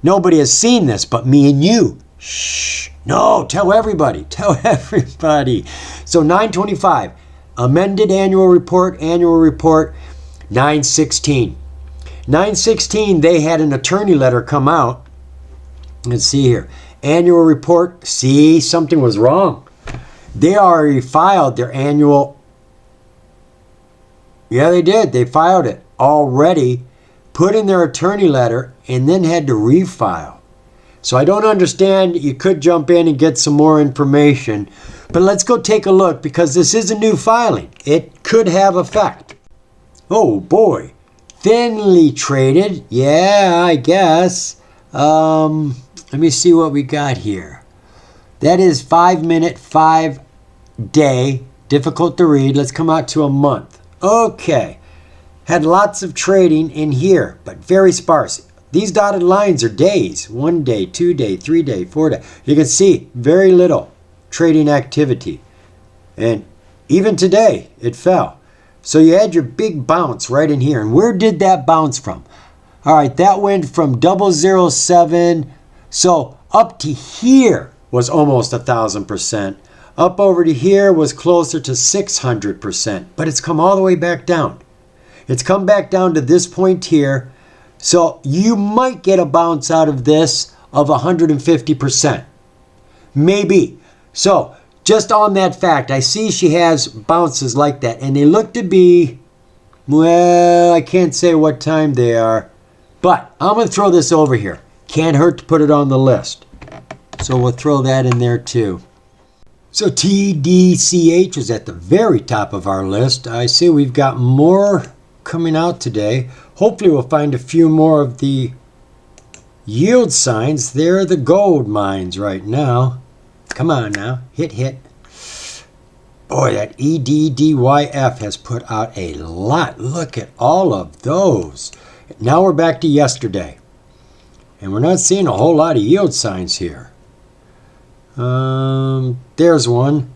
Nobody has seen this but me and you. Shh. No, tell everybody. Tell everybody. So 925, amended annual report, 916. 916, they had an attorney letter come out. Let's see here. Annual report. See, something was wrong. They already filed their annual. Yeah, they did. They filed it already, put in their attorney letter, and then had to refile. So I don't understand. You could jump in and get some more information. But let's go take a look because this is a new filing. It could have effect. Oh boy, thinly traded. Yeah, I guess. Let me see what we got here. That is 5-minute, 5-day. Difficult to read. Let's come out to a month. Okay. Had lots of trading in here, but very sparse. These dotted lines are days. 1 day, 2 day, 3 day, 4 day. You can see very little trading activity. And even today, it fell. So you had your big bounce right in here. And where did that bounce from? All right, that went from 007. So up to here was almost 1,000%. Up over to here was closer to 600%. But it's come all the way back down. It's come back down to this point here. So you might get a bounce out of this of 150%. Maybe. So just on that fact, I see she has bounces like that. And they look to be, well, I can't say what time they are. But I'm going to throw this over here. Can't hurt to put it on the list. So we'll throw that in there too. So TDCH is at the very top of our list. I see we've got more coming out today. Hopefully we'll find a few more of the yield signs. They're the gold mines right now. Come on now. Hit. Boy, that EDDYF has put out a lot. Look at all of those. Now we're back to yesterday. And we're not seeing a whole lot of yield signs here. There's one.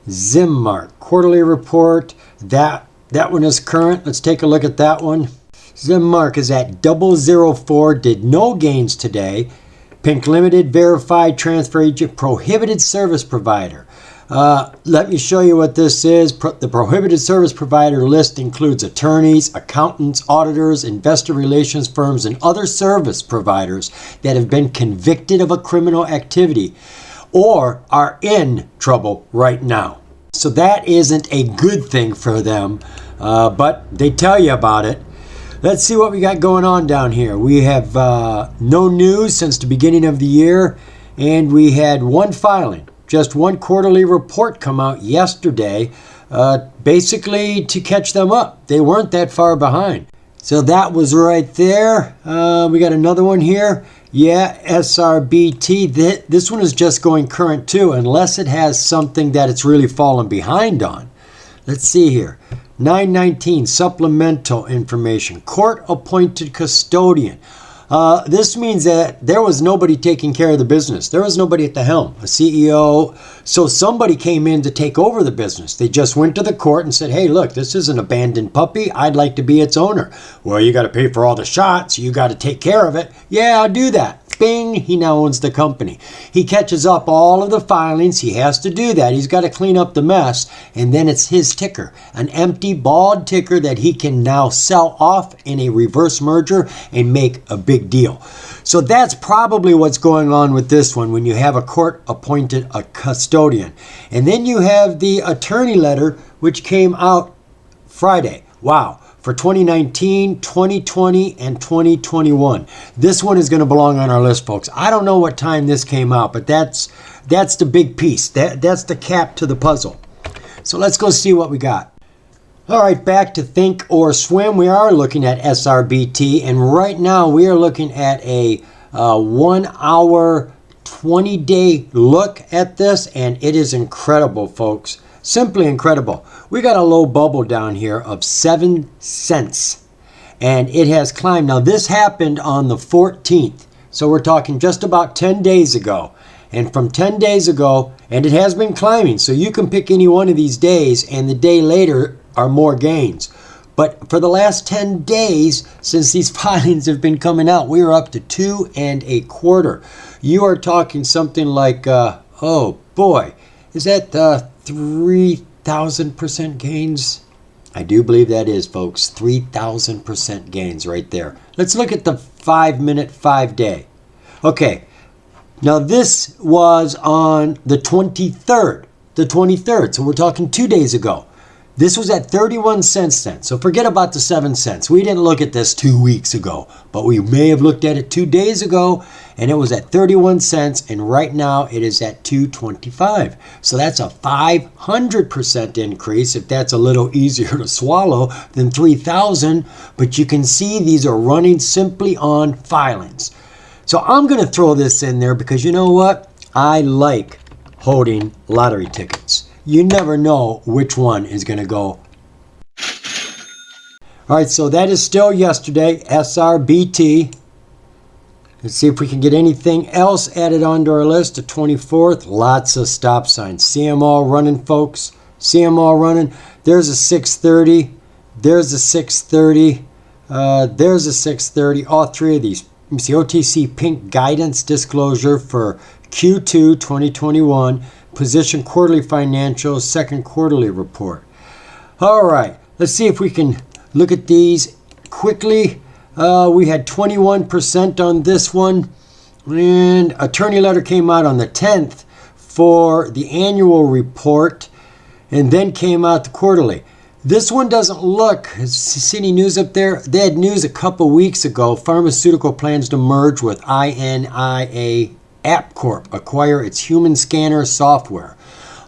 Zimmark quarterly report. That one is current. Let's take a look at that one. Zimmark is at 004. Did no gains today. Pink Limited, verified transfer agent, prohibited service provider. Let me show you what this is. The prohibited service provider list includes attorneys, accountants, auditors, investor relations firms, and other service providers that have been convicted of a criminal activity or are in trouble right now. So that isn't a good thing for them, but they tell you about it. Let's see what we got going on down here. We have no news since the beginning of the year, and we had one filing, just one quarterly report come out yesterday, basically to catch them up. They weren't that far behind. So that was right there. We got another one here. Yeah, SRBT. This one is just going current too, unless it has something that it's really fallen behind on. Let's see here. 919, supplemental information. Court-appointed custodian. This means that there was nobody taking care of the business. There was nobody at the helm, a CEO. So somebody came in to take over the business. They just went to the court and said, hey, look, this is an abandoned puppy. I'd like to be its owner. Well, you got to pay for all the shots. You got to take care of it. Yeah, I'll do that. Bing, he now owns the company. He catches up all of the filings. He has to do that. He's got to clean up the mess. And then it's his ticker, an empty, bald ticker that he can now sell off in a reverse merger and make a big deal. So that's probably what's going on with this one when you have a court-appointed a custodian. And then you have the attorney letter, which came out Friday. Wow. For 2019, 2020, and 2021. This one is going to belong on our list, folks. I don't know what time this came out, but that's the big piece. That's the cap to the puzzle. So let's go see what we got. All right, back to Think or Swim. We are looking at SRBT, and right now we are looking at a 1 hour, 20-day look at this, and it is incredible, folks. Simply incredible. We got a low bubble down here of 7 cents, and it has climbed. Now this happened on the 14th, so we're talking just about 10 days ago. And from 10 days ago, and it has been climbing, so you can pick any one of these days, and the day later are more gains. But for the last 10 days, since these filings have been coming out, we are up to 2 1/4. You are talking something like, oh boy, is that 3,000% gains? I do believe that is, folks. 3,000% gains right there. Let's look at the 5-minute, 5-day. Okay, now this was on the 23rd. The 23rd, so we're talking 2 days ago. This was at 31 cents then, so forget about the 7 cents. We didn't look at this 2 weeks ago, but we may have looked at it 2 days ago, and it was at 31 cents, and right now it is at 2.25. So that's a 500% increase, if that's a little easier to swallow than 3,000, but you can see these are running simply on filings. So I'm going to throw this in there because you know what? I like holding lottery tickets. You never know which one is going to go. All right, so that is still yesterday, SRBT. Let's see if we can get anything else added onto our list. The 24th, lots of stop signs. See them all running, folks. See them all running. There's a 630. There's a 630. There's a 630. All three of these. You see OTC pink guidance disclosure for Q2 2021. Position quarterly financials, second quarterly report. All right, let's see if we can look at these quickly. We had 21% on this one. And attorney letter came out on the 10th for the annual report, and then came out the quarterly. This one doesn't look, see any news up there? They had news a couple weeks ago. Pharmaceutical plans to merge with INIA AppCorp, acquire its human scanner software.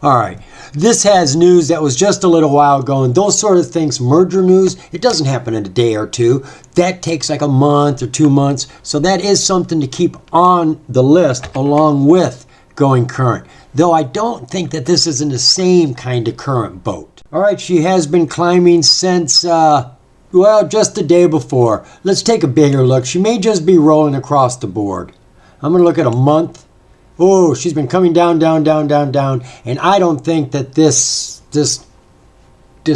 All right, this has news that was just a little while ago, and those sort of things, merger news, it doesn't happen in a day or two. That takes like a month or 2 months, so that is something to keep on the list along with going current. Though I don't think that this is in the same kind of current boat. All right, she has been climbing since, well, just the day before. Let's take a bigger look. She may just be rolling across the board. I'm going to look at a month. Oh, she's been coming down, down, down, down, down. And I don't think that this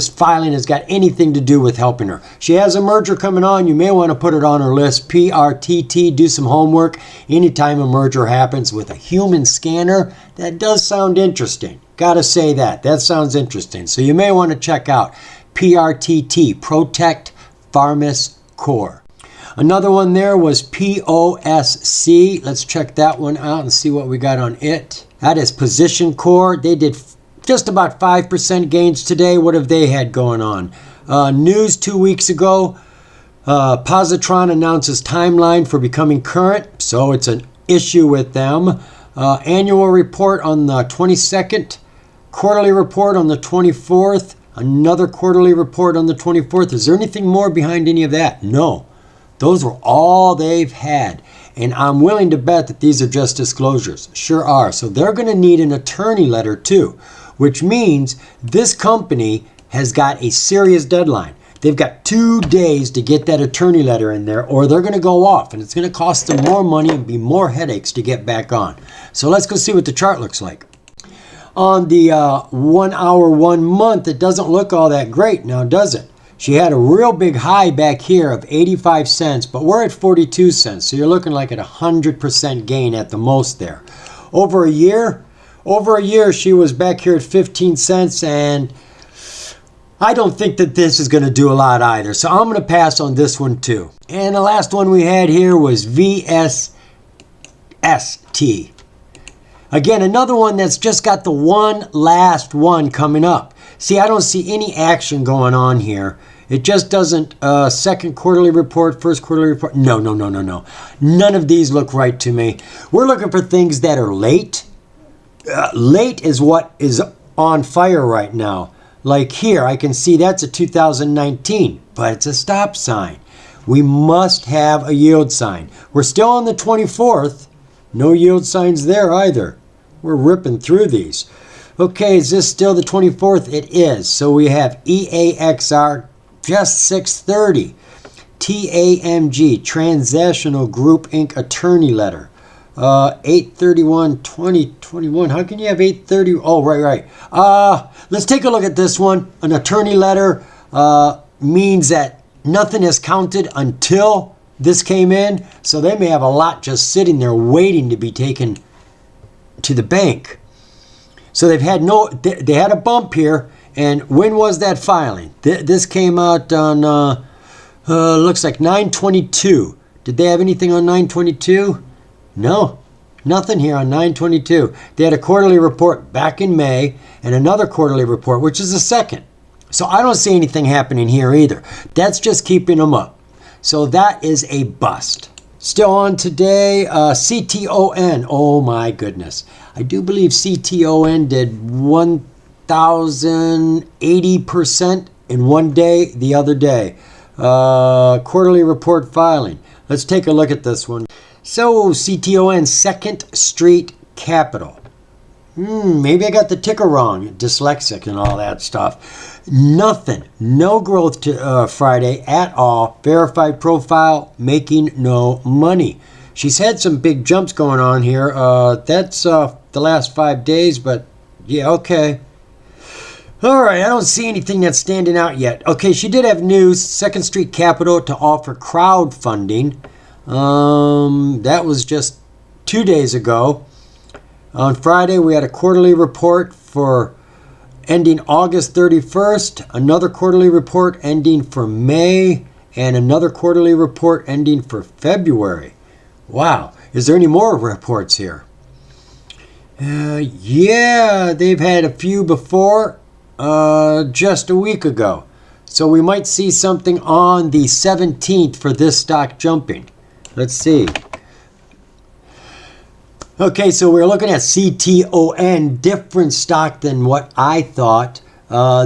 filing has got anything to do with helping her. She has a merger coming on. You may want to put it on her list. PRTT, do some homework. Anytime a merger happens with a human scanner, that does sound interesting. Gotta say that. That sounds interesting. So you may want to check out PRTT, Protect Pharmis Core. Another one there was POSC. Let's check that one out and see what we got on it. That is Position Core. They did just about 5% gains today. What have they had going on? News 2 weeks ago. Positron announces timeline for becoming current, so it's an issue with them. Annual report on the 22nd. Quarterly report on the 24th. Another quarterly report on the 24th. Is there anything more behind any of that? No. Those were all they've had. And I'm willing to bet that these are just disclosures. Sure are. So they're going to need an attorney letter too, which means this company has got a serious deadline. They've got 2 days to get that attorney letter in there, or they're going to go off, and it's going to cost them more money and be more headaches to get back on. So let's go see what the chart looks like. On the 1 hour, 1 month, it doesn't look all that great now, does it? She had a real big high back here of 85 cents, but we're at 42 cents. So you're looking like at 100% gain at the most there. Over a year, she was back here at 15 cents, and I don't think that this is going to do a lot either. So I'm going to pass on this one too. And the last one we had here was VSST. Again, another one that's just got the one last one coming up. See, I don't see any action going on here. It just doesn't, second quarterly report, first quarterly report. No. None of these look right to me. We're looking for things that are late. Late is what is on fire right now. Like here, I can see that's a 2019, but it's a stop sign. We must have a yield sign. We're still on the 24th. No yield signs there either. We're ripping through these. Okay, is this still the 24th? It is. So we have EAXR, just 630. TAMG, Transactional Group Inc. Attorney Letter. 8/31/2021. How can you have 8/30? Oh, right. Let's take a look at this one. An attorney letter means that nothing is counted until this came in. So they may have a lot just sitting there waiting to be taken to the bank. So they had a bump here. And when was that filing? This came out on, looks like 9/22. Did they have anything on 9/22? No, nothing here on 9/22. They had a quarterly report back in May and another quarterly report, which is the second. So I don't see anything happening here either. That's just keeping them up. So that is a bust. Still on today, CTON. Oh my goodness. I do believe CTON did 1,080% in one day the other day. Quarterly report filing. Let's take a look at this one. So CTON, Second Street Capital. Maybe I got the ticker wrong. Dyslexic and all that stuff. Nothing. No growth to Friday at all. Verified profile, making no money. She's had some big jumps going on here. That's the last 5 days, but yeah, okay. All right, I don't see anything that's standing out yet. Okay, she did have news. Second Street Capital to offer crowdfunding. That was just 2 days ago. On Friday, we had a quarterly report for ending August 31st, another quarterly report ending for May, and another quarterly report ending for February. Wow. Is there any more reports here? Yeah, they've had a few before, just a week ago. So we might see something on the 17th for this stock jumping. Let's see. Okay, so we're looking at CTON, different stock than what I thought.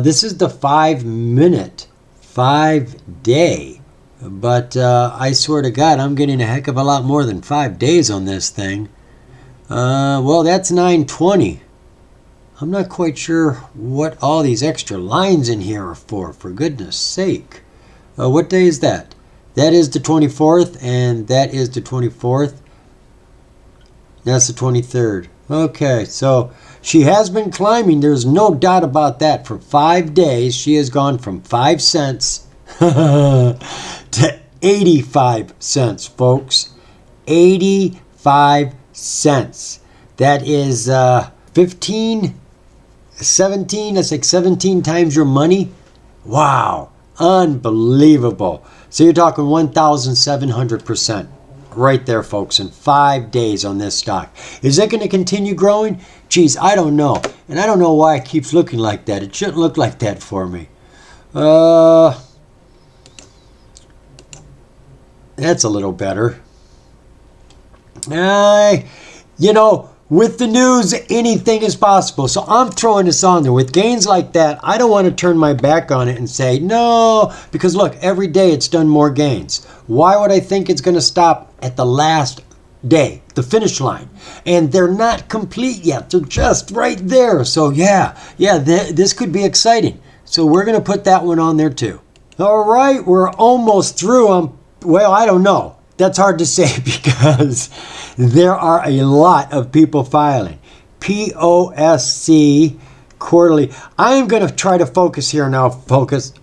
This is the 5-minute, 5-day. But I swear to God, I'm getting a heck of a lot more than 5 days on this thing. Well, that's 920. I'm not quite sure what all these extra lines in here are for goodness sake. What day is that? That is the 24th, and that is the 24th. That's the 23rd. Okay, so she has been climbing. There's no doubt about that. For 5 days, she has gone from 5 cents to 85 cents, folks. 85 cents. That is 15, 17. That's like 17 times your money. Wow. Unbelievable. So you're talking 1,700%. Right there, folks, in 5 days on this stock. Is it going to continue growing? Geez, I don't know. And I don't know why it keeps looking like that. It shouldn't look like that for me. That's a little better. You know, with the news, anything is possible. So I'm throwing this on there. With gains like that, I don't want to turn my back on it and say, no, because look, every day it's done more gains. Why would I think it's going to stop at the last day, the finish line? And they're not complete yet. They're just right there. So yeah, this could be exciting. So we're going to put that one on there too. All right, we're almost through. Well, I don't know. That's hard to say because there are a lot of people filing. POSC quarterly. I am going to try to focus here now, folks,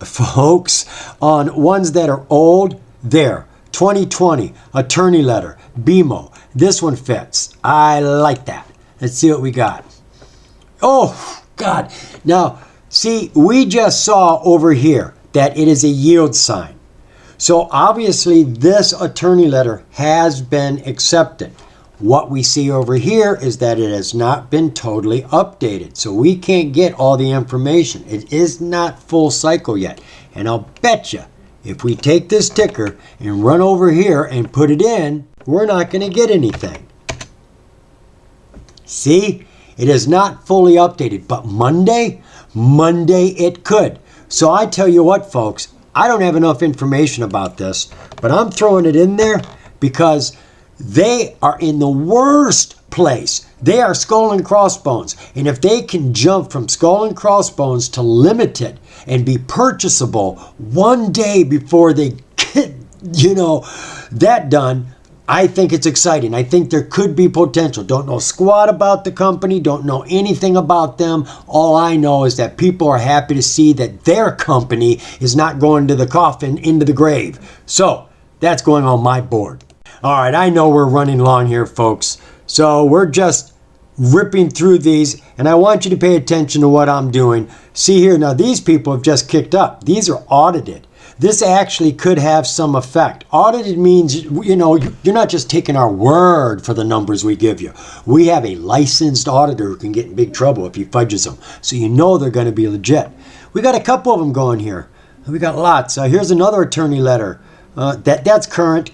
on ones that are old. There, 2020, attorney letter, BMO. This one fits. I like that. Let's see what we got. Oh, God. Now, see, we just saw over here that it is a yield sign. So obviously this attorney letter has been accepted. What we see over here is that it has not been totally updated. So we can't get all the information. It is not full cycle yet. And I'll bet you if we take this ticker and run over here and put it in, we're not going to get anything. See, it is not fully updated, but Monday it could. So I tell you what, folks, I don't have enough information about this, but I'm throwing it in there because they are in the worst place. They are skull and crossbones. And if they can jump from skull and crossbones to limited and be purchasable one day before they get, that done, I think it's exciting. I think there could be potential. Don't know squat about the company. Don't know anything about them. All I know is that people are happy to see that their company is not going to the coffin, into the grave. So that's going on my board. All right, I know we're running long here, folks. So we're just ripping through these, and I want you to pay attention to what I'm doing. See here, now these people have just kicked up. These are audited. This actually could have some effect. Audited means, you're not just taking our word for the numbers we give you. We have a licensed auditor who can get in big trouble if he fudges them. So they're going to be legit. We got a couple of them going here. We got lots. Here's another attorney letter. That's current.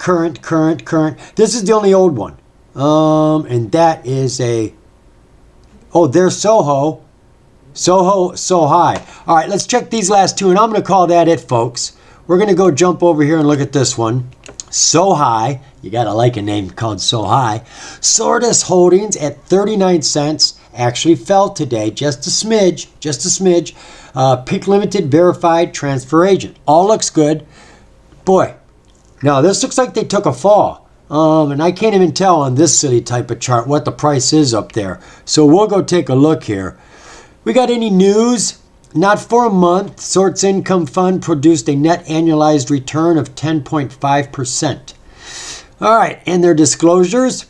This is the only old one. And that is there's Soho. So high. All right, let's check these last two, and I'm going to call that it, folks. We're going to go jump over here and look at this one. So High. You got to like a name called So High. Sortis Holdings at 39 cents. Actually fell today. Just a smidge. Pick Limited verified transfer agent. All looks good. Boy. Now, this looks like they took a fall. And I can't even tell on this silly type of chart what the price is up there. So we'll go take a look here. We got any news? Not for a month. Sorts Income Fund produced a net annualized return of 10.5%. All right, and their disclosures?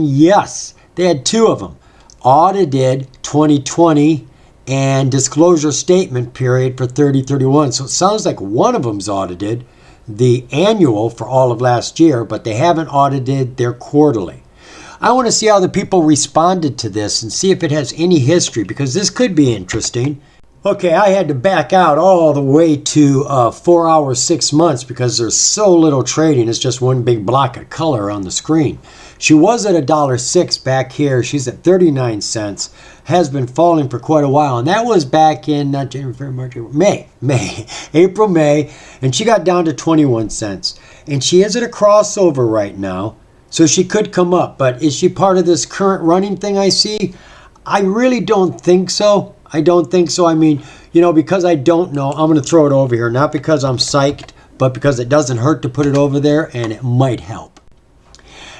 Yes, they had two of them. Audited 2020 and disclosure statement period for 30/31. So it sounds like one of them's audited, the annual for all of last year, but they haven't audited their quarterly. I want to see how the people responded to this and see if it has any history, because this could be interesting. Okay, I had to back out all the way to 4 hours, 6 months, because there's so little trading. It's just one big block of color on the screen. She was at $1.06 back here. She's at 39 cents. Has been falling for quite a while. And that was back in not January, February, March, May, April, May. And she got down to 21 cents. And she is at a crossover right now. So she could come up. But is she part of this current running thing I see? I really don't think so. I don't think so. I mean, you know, because I don't know, I'm going to throw it over here. Not because I'm psyched, but because it doesn't hurt to put it over there, and it might help.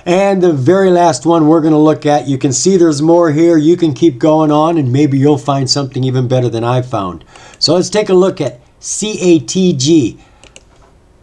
And the very last one we're going to look at, you can see there's more here. You can keep going on, and maybe you'll find something even better than I found. So let's take a look at CATG.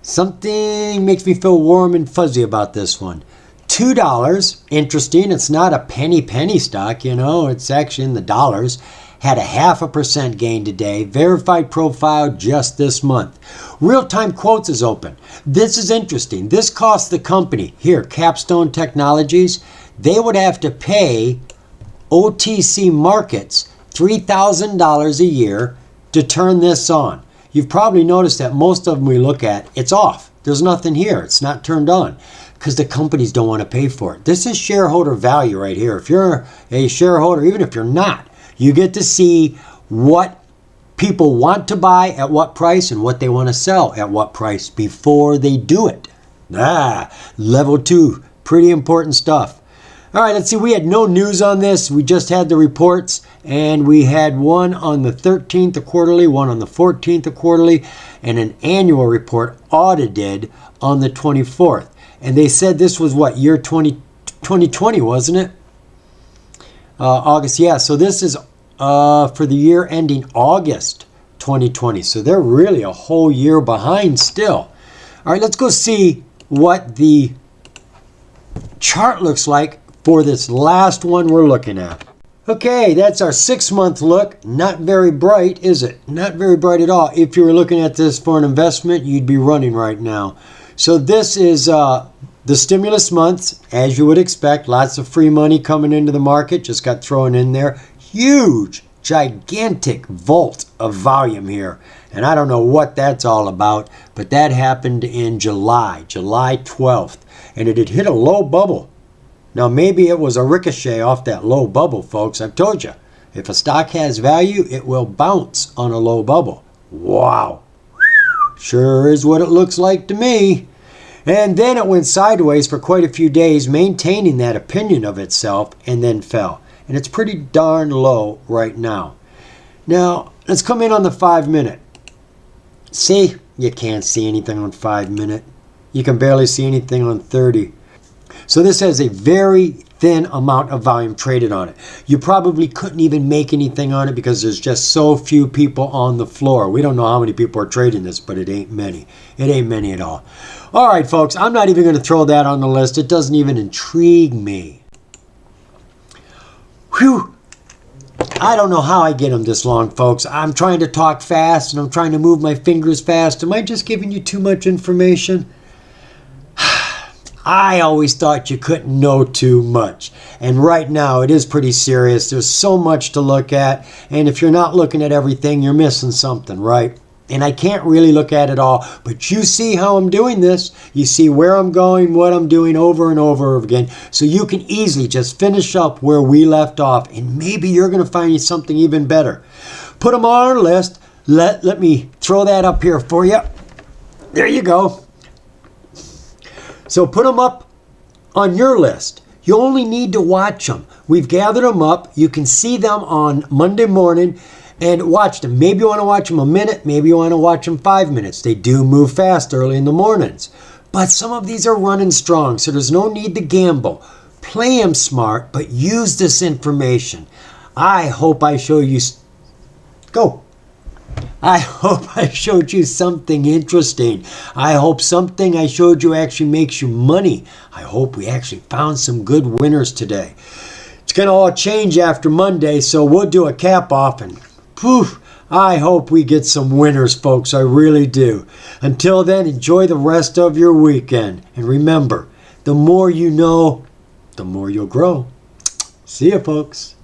Something makes me feel warm and fuzzy about this one. $2. Interesting. It's not a penny stock, you know. It's actually in the dollars. Had a 0.5% gain today. Verified profile just this month. Real-time quotes is open. This is interesting. This cost the company, here, Capstone Technologies, they would have to pay OTC markets $3,000 a year to turn this on. You've probably noticed that most of them we look at, it's off. There's nothing here. It's not turned on because the companies don't want to pay for it. This is shareholder value right here. If you're a shareholder, even if you're not, you get to see what people want to buy at what price and what they want to sell at what price before they do it. Level 2, pretty important stuff. All right, let's see. We had no news on this. We just had the reports, and we had one on the 13th, a quarterly, one on the 14th, a quarterly, and an annual report audited on the 24th. And they said this was what, year 2020, wasn't it? August, yeah. So this is for the year ending August 2020. So they're really a whole year behind still. All right, let's go see what the chart looks like for this last one we're looking at. Okay, that's our 6-month look. Not very bright, is it? Not very bright at all. If you were looking at this for an investment, you'd be running right now. So this is the stimulus months, as you would expect. Lots of free money coming into the market. Just got thrown in there. Huge, gigantic vault of volume here. And I don't know what that's all about, but that happened in July 12th. And it had hit a low bubble. Now, maybe it was a ricochet off that low bubble, folks. I've told you, if a stock has value, it will bounce on a low bubble. Wow. Sure is what it looks like to me. And then it went sideways for quite a few days, maintaining that opinion of itself, and then fell. And it's pretty darn low right now. Now, let's come in on the 5-minute. See, you can't see anything on 5-minute. You can barely see anything on 30. So this has a very thin amount of volume traded on it. You probably couldn't even make anything on it because there's just so few people on the floor. We don't know how many people are trading this, but it ain't many. It ain't many at all. All right, folks, I'm not even going to throw that on the list. It doesn't even intrigue me. Whew. I don't know how I get them this long, folks. I'm trying to talk fast, and I'm trying to move my fingers fast. Am I just giving you too much information? I always thought you couldn't know too much. And right now, it is pretty serious. There's so much to look at. And if you're not looking at everything, you're missing something, right? And I can't really look at it all. But you see how I'm doing this. You see where I'm going, what I'm doing over and over again. So you can easily just finish up where we left off. And maybe you're going to find something even better. Put them on our list. Let me throw that up here for you. There you go. So put them up on your list. You only need to watch them. We've gathered them up. You can see them on Monday morning and watch them. Maybe you want to watch them a minute. Maybe you want to watch them 5 minutes. They do move fast early in the mornings. But some of these are running strong, so there's no need to gamble. Play them smart, but use this information. I hope I show you... Go. I hope I showed you something interesting. I hope something I showed you actually makes you money. I hope we actually found some good winners today. It's going to all change after Monday, so we'll do a cap off and Poof. I hope we get some winners, folks. I really do. Until then, enjoy the rest of your weekend. And remember, the more you know, the more you'll grow. See ya, folks.